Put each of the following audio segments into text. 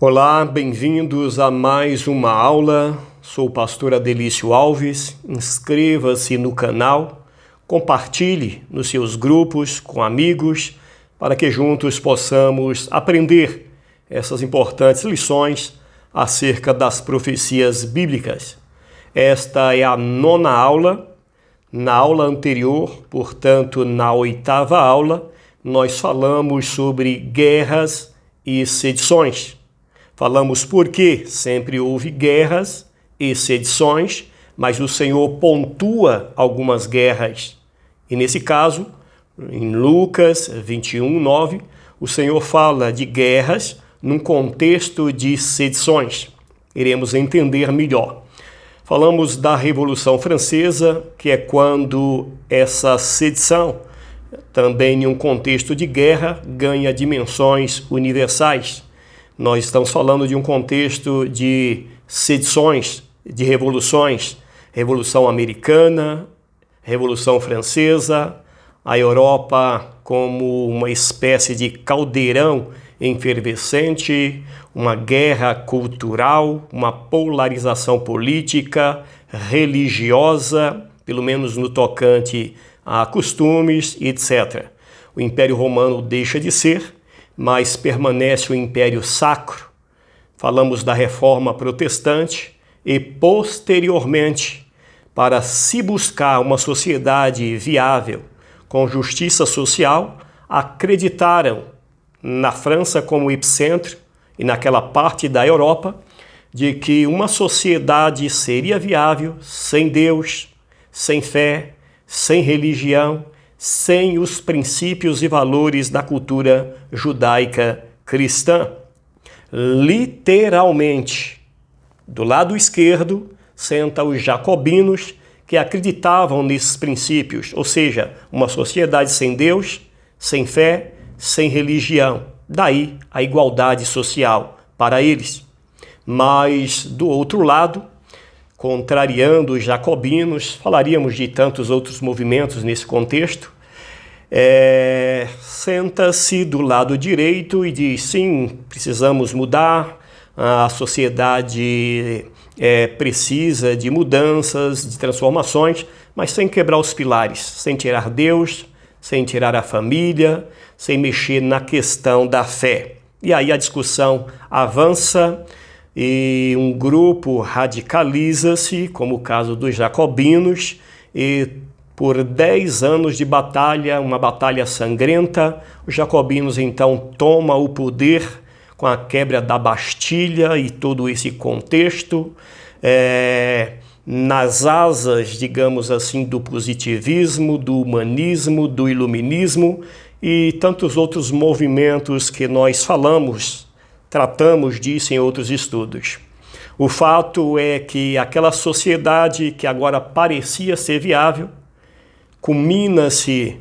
Olá, bem-vindos a mais uma aula. Sou o pastor Adelício Alves. Inscreva-se no canal, compartilhe nos seus grupos com amigos para que juntos possamos aprender essas importantes lições acerca das profecias bíblicas. Esta é a 9ª aula. Na aula anterior, portanto, na 8ª aula, nós falamos sobre guerras e sedições. Falamos por que sempre houve guerras e sedições, mas o Senhor pontua algumas guerras. E nesse caso, em Lucas 21:9, o Senhor fala de guerras num contexto de sedições. Iremos entender melhor. Falamos da Revolução Francesa, que é quando essa sedição, também em um contexto de guerra, ganha dimensões universais. Nós estamos falando de um contexto de sedições, de revoluções, Revolução Americana, Revolução Francesa, a Europa como uma espécie de caldeirão efervescente, uma guerra cultural, uma polarização política, religiosa, pelo menos no tocante a costumes, etc. O Império Romano deixa de ser, mas permanece o Império Sacro. Falamos da Reforma Protestante e, posteriormente, para se buscar uma sociedade viável, com justiça social, acreditaram, na França como epicentro e naquela parte da Europa, de que uma sociedade seria viável sem Deus, sem fé, sem religião, sem os princípios e valores da cultura judaica cristã. Literalmente, do lado esquerdo, senta os jacobinos que acreditavam nesses princípios, ou seja, uma sociedade sem Deus, sem fé, sem religião. Daí a igualdade social para eles. Mas, do outro lado, contrariando os jacobinos, falaríamos de tantos outros movimentos nesse contexto, senta-se do lado direito e diz, sim, precisamos mudar, a sociedade precisa de mudanças, de transformações, mas sem quebrar os pilares, sem tirar Deus, sem tirar a família, sem mexer na questão da fé. E aí a discussão avança e um grupo radicaliza-se, como o caso dos jacobinos, e por 10 anos de batalha, uma batalha sangrenta, os jacobinos então tomam o poder com a quebra da Bastilha e todo esse contexto, nas asas, digamos assim, do positivismo, do humanismo, do iluminismo e tantos outros movimentos que nós tratamos disso em outros estudos. O fato é que aquela sociedade que agora parecia ser viável, culmina-se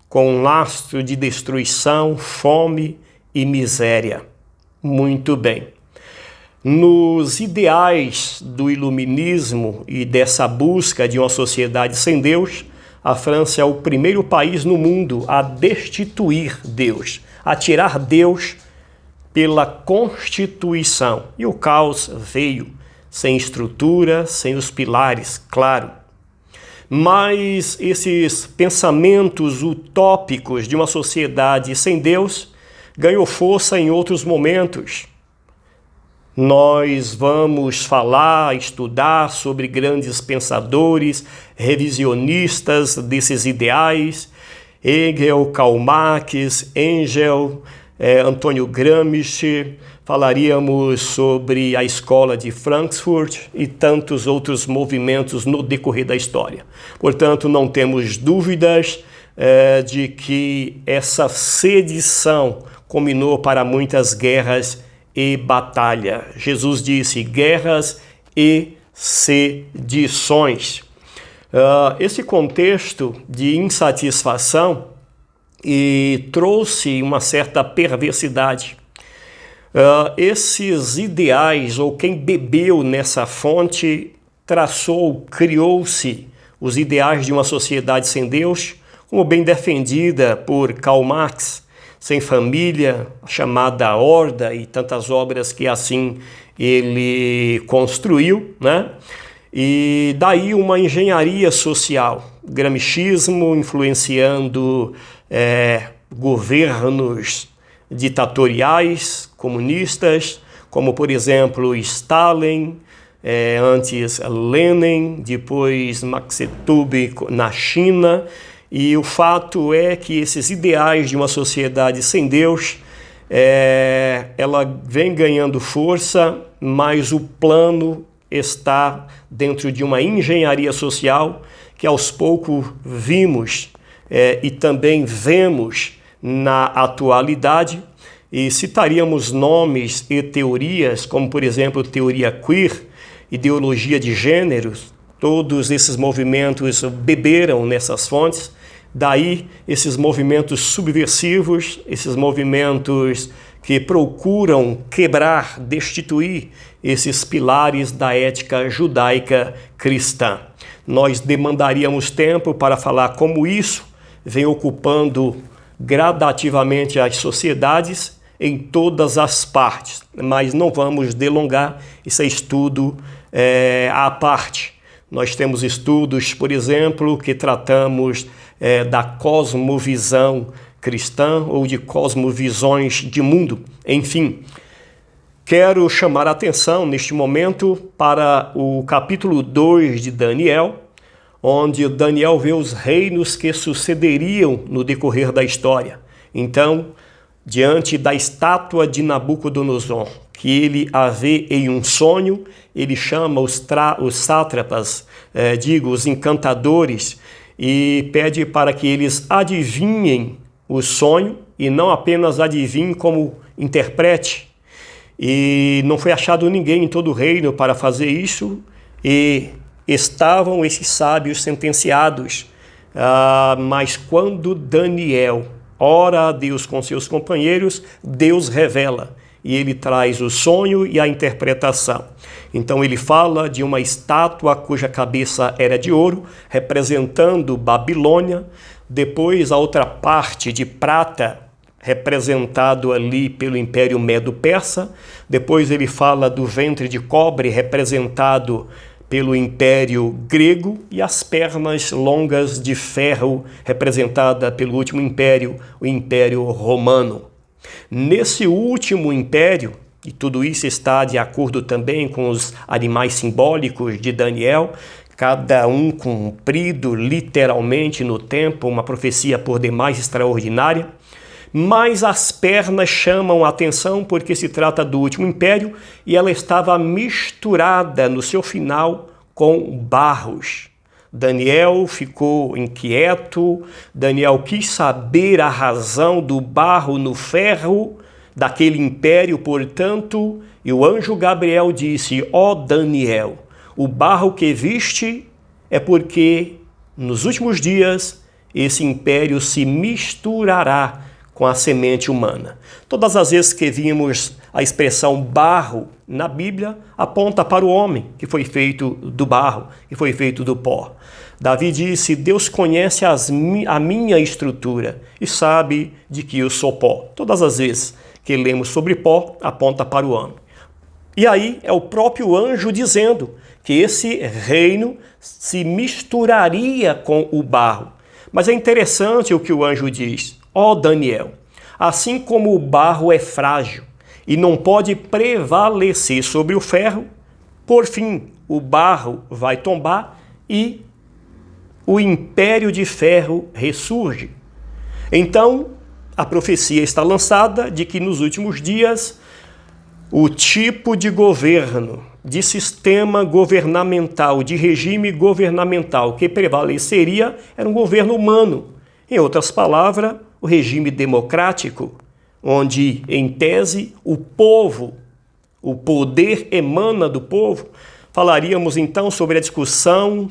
com um lastro de destruição, fome e miséria. Muito bem. Nos ideais do iluminismo e dessa busca de uma sociedade sem Deus, a França é o primeiro país no mundo a destituir Deus, a tirar Deus pela Constituição. E o caos veio, sem estrutura, sem os pilares, claro. Mas esses pensamentos utópicos de uma sociedade sem Deus ganhou força em outros momentos. Nós vamos estudar sobre grandes pensadores, revisionistas desses ideais, Hegel, Karl Marx, Engels, Antônio Gramsci, falaríamos sobre a escola de Frankfurt e tantos outros movimentos no decorrer da história. Portanto, não temos dúvidas de que essa sedição culminou para muitas guerras e batalha. Jesus disse guerras e sedições. Esse contexto de insatisfação trouxe uma certa perversidade. Esses ideais, ou quem bebeu nessa fonte, criou-se os ideais de uma sociedade sem Deus, como bem defendida por Karl Marx, sem família, chamada Horda, e tantas obras que assim ele construiu, né? E daí uma engenharia social, gramscismo influenciando governos ditatoriais, comunistas, como por exemplo Stalin, antes Lenin, depois Mao Tse-tung na China. E o fato é que esses ideais de uma sociedade sem Deus, ela vem ganhando força, mas o plano está dentro de uma engenharia social que aos poucos vimos e também vemos na atualidade. E citaríamos nomes e teorias, como por exemplo teoria queer, ideologia de gêneros. Todos esses movimentos beberam nessas fontes. Daí esses movimentos subversivos, esses movimentos que procuram quebrar, destituir esses pilares da ética judaica cristã. Nós demandaríamos tempo para falar como isso vem ocupando gradativamente as sociedades em todas as partes, mas não vamos delongar, isso é estudo à parte. Nós temos estudos, por exemplo, que tratamos da cosmovisão cristã ou de cosmovisões de mundo. Enfim, quero chamar a atenção neste momento para o capítulo 2 de Daniel, onde Daniel vê os reinos que sucederiam no decorrer da história. Então, diante da estátua de Nabucodonosor, que ele a vê em um sonho, ele chama os sátrapas, os encantadores, e pede para que eles adivinhem o sonho, e não apenas adivinhem, como interprete. E não foi achado ninguém em todo o reino para fazer isso, e estavam esses sábios sentenciados. Mas quando Daniel ora a Deus com seus companheiros, Deus revela, e ele traz o sonho e a interpretação. Então ele fala de uma estátua cuja cabeça era de ouro, representando Babilônia. Depois a outra parte de prata, representado ali pelo Império Medo-Persa. Depois ele fala do ventre de cobre, representado pelo Império Grego, e as pernas longas de ferro, representada pelo último império, o Império Romano. Nesse último império, e tudo isso está de acordo também com os animais simbólicos de Daniel, cada um cumprido literalmente no tempo, uma profecia por demais extraordinária. Mas as pernas chamam a atenção porque se trata do último império e ela estava misturada no seu final com barros. Daniel ficou inquieto, Daniel quis saber a razão do barro no ferro daquele império, portanto, e o anjo Gabriel disse: ó Daniel, o barro que viste é porque nos últimos dias esse império se misturará com a semente humana. Todas as vezes que vimos a expressão barro na Bíblia, aponta para o homem, que foi feito do barro, que foi feito do pó. Davi disse: Deus conhece a minha estrutura e sabe de que eu sou pó. Todas as vezes que lemos sobre pó, aponta para o homem. E aí é o próprio anjo dizendo que esse reino se misturaria com o barro. Mas é interessante o que o anjo diz: ó Daniel, assim como o barro é frágil e não pode prevalecer sobre o ferro, por fim o barro vai tombar e o império de ferro ressurge. Então, a profecia está lançada de que nos últimos dias o tipo de governo, de sistema governamental, de regime governamental que prevaleceria era um governo humano. Em outras palavras, o regime democrático, onde, em tese, o povo, o poder emana do povo. Falaríamos então sobre a discussão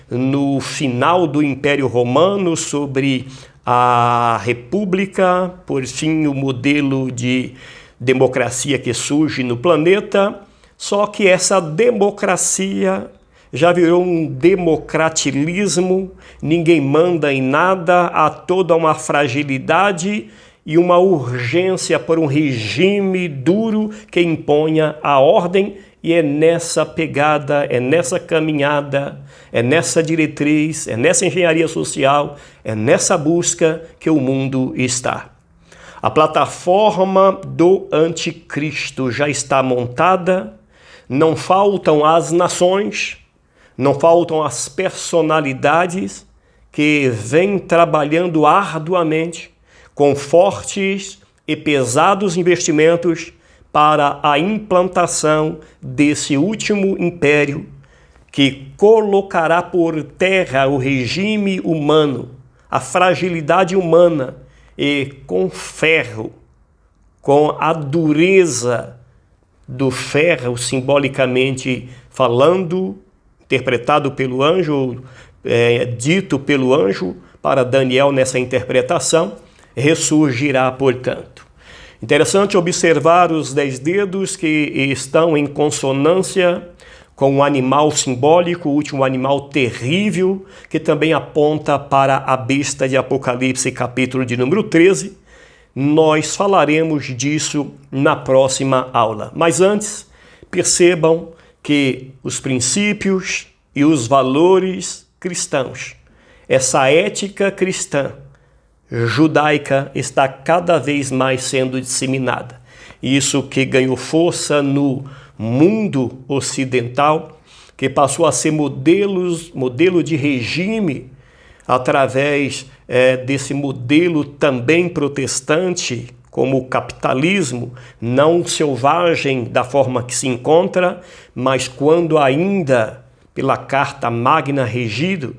no final do Império Romano, sobre a República, por fim o modelo de democracia que surge no planeta, só que essa democracia já virou um democratilismo, ninguém manda em nada, há toda uma fragilidade e uma urgência por um regime duro que imponha a ordem, e é nessa pegada, é nessa caminhada, é nessa diretriz, é nessa engenharia social, é nessa busca que o mundo está. A plataforma do anticristo já está montada, não faltam as nações, não faltam as personalidades que vêm trabalhando arduamente com fortes e pesados investimentos para a implantação desse último império que colocará por terra o regime humano, a fragilidade humana, e com ferro, com a dureza do ferro, simbolicamente falando, interpretado pelo anjo, dito pelo anjo para Daniel nessa interpretação, ressurgirá, portanto. Interessante observar os 10 dedos que estão em consonância com o animal simbólico, o último animal terrível, que também aponta para a besta de Apocalipse, capítulo de número 13. Nós falaremos disso na próxima aula. Mas antes, percebam que os princípios e os valores cristãos, essa ética cristã, judaica, está cada vez mais sendo disseminada. Isso que ganhou força no mundo ocidental, que passou a ser modelo de regime através desse modelo também protestante, como o capitalismo, não selvagem da forma que se encontra, mas quando ainda pela Carta Magna regido,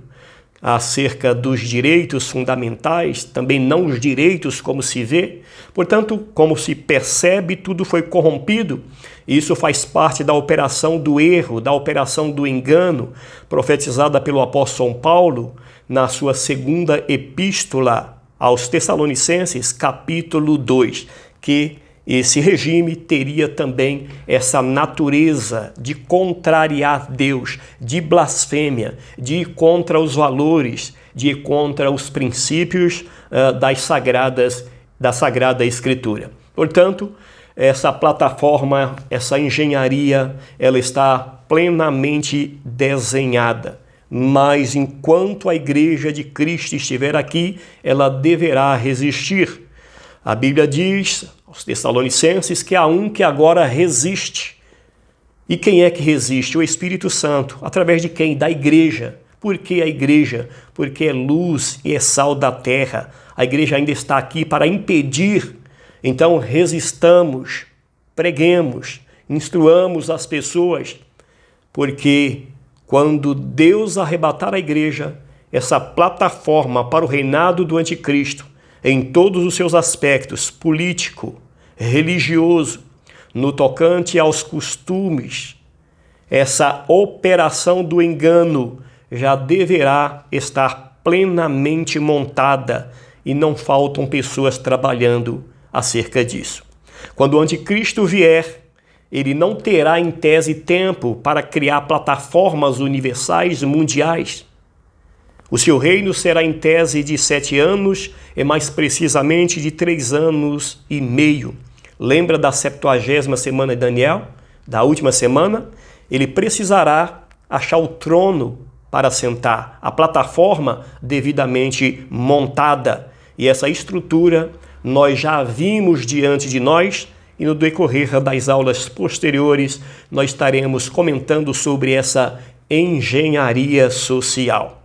acerca dos direitos fundamentais, também não os direitos como se vê. Portanto, como se percebe, tudo foi corrompido. Isso faz parte da operação do erro, da operação do engano, profetizada pelo apóstolo São Paulo na sua segunda epístola aos Tessalonicenses, capítulo 2, que esse regime teria também essa natureza de contrariar Deus, de blasfêmia, de ir contra os valores, de ir contra os princípios da Sagrada Escritura. Portanto, essa plataforma, essa engenharia, ela está plenamente desenhada. Mas enquanto a Igreja de Cristo estiver aqui, ela deverá resistir. A Bíblia diz aos Tessalonicenses que há um que agora resiste. E quem é que resiste? O Espírito Santo. Através de quem? Da igreja. Por que a igreja? Porque é luz e é sal da terra. A igreja ainda está aqui para impedir. Então resistamos, preguemos, instruamos as pessoas, porque quando Deus arrebatar a igreja, essa plataforma para o reinado do anticristo, em todos os seus aspectos, político, religioso, no tocante aos costumes, essa operação do engano já deverá estar plenamente montada e não faltam pessoas trabalhando acerca disso. Quando o anticristo vier, ele não terá em tese tempo para criar plataformas universais mundiais. O seu reino será em tese de 7 anos e mais precisamente de 3 anos e meio. Lembra da 70ª semana de Daniel? Da última semana? Ele precisará achar o trono para sentar, a plataforma devidamente montada. E essa estrutura nós já vimos diante de nós e no decorrer das aulas posteriores nós estaremos comentando sobre essa engenharia social.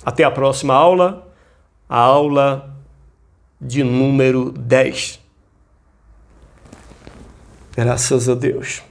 Até a próxima aula, a aula de número 10. Graças a Deus.